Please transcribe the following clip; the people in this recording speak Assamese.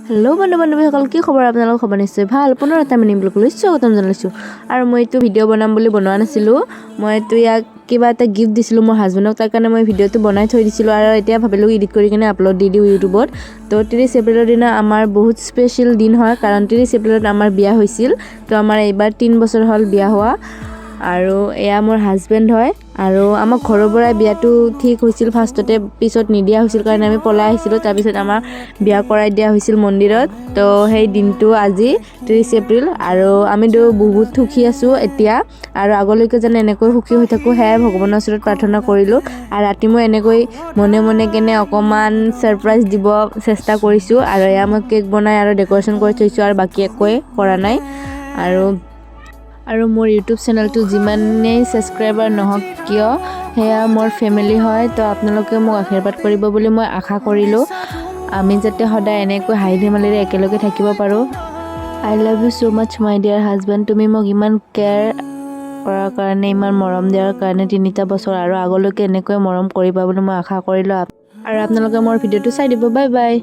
হেল্ল' বন্ধু-বান্ধৱীসকল, কি খবৰ? আপোনালোকৰ খবৰ নিশ্চয় ভাল। পুনৰ এটা মিনি ব্লগলৈ স্বাগতম জনাইছোঁ। আৰু মই এইটো ভিডিঅ' বনাম বুলি বনোৱা নাছিলোঁ। মই এইটো ইয়াক কিবা এটা গিফ্ট দিছিলোঁ মোৰ হাজবেণ্ডক, তাৰ কাৰণে মই ভিডিঅ'টো বনাই থৈ দিছিলোঁ আৰু এতিয়া ভাবিলোঁ এডিট কৰি কিনে আপলোড দি দিওঁ ইউটিউবত। তো 30 এপ্ৰিলৰ দিনা আমাৰ বহুত স্পেচিয়েল দিন হয়, কাৰণ 30 এপ্ৰিলত আমাৰ বিয়া হৈছিল। তো আমাৰ এইবাৰ 3 বছৰ হ'ল বিয়া হোৱা। আৰু এয়া মোৰ হাজবেণ্ড হয়। আৰু আমাৰ ঘৰৰ পৰাই বিয়াটো ঠিক হৈছিল ফাৰ্ষ্টতে, পিছত নিদিয়া হৈছিল কাৰণে আমি পলাই আহিছিলোঁ। তাৰপিছত আমাৰ বিয়া কৰাই দিয়া হৈছিল মন্দিৰত। তো সেই দিনটো আজি 30 এপ্ৰিল আৰু আমিতো বহুত সুখী আছোঁ এতিয়া, আৰু আগলৈকে যেন এনেকৈ সুখী হৈ থাকোঁ সেয়াই ভগৱানৰ ওচৰত প্ৰাৰ্থনা কৰিলোঁ। আৰু ৰাতি মই এনেকৈ মনে মনে কেনে অকণমান ছাৰপ্ৰাইজ দিব চেষ্টা কৰিছোঁ। আৰু এয়া মই কেক বনাই আৰু ডেক'ৰেশ্যন কৰি থৈছোঁ, আৰু বাকী একোৱে কৰা নাই। আৰু মোৰ ইউটিউব চেনেলটো যিমানেই ছাবস্ক্ৰাইবাৰ নহওক কিয় সেয়া মোৰ ফেমিলি হয়। তো আপোনালোকে মোক আশীৰ্বাদ কৰিব বুলি মই আশা কৰিলোঁ। আমি যাতে সদায় এনেকৈ হাঁহি ধেমালিৰে একেলগে থাকিব পাৰোঁ। I love you so' much my dear husband. তুমি মোক ইমান কেয়াৰ কৰাৰ কাৰণে, ইমান মৰম দিয়াৰ কাৰণে 3টা বছৰ, আৰু আগলৈকে এনেকৈ মৰম কৰিবা বুলি মই আশা কৰিলোঁ। আৰু আপোনালোকে মোৰ ভিডিঅ'টো চাই দিব। Bye bye.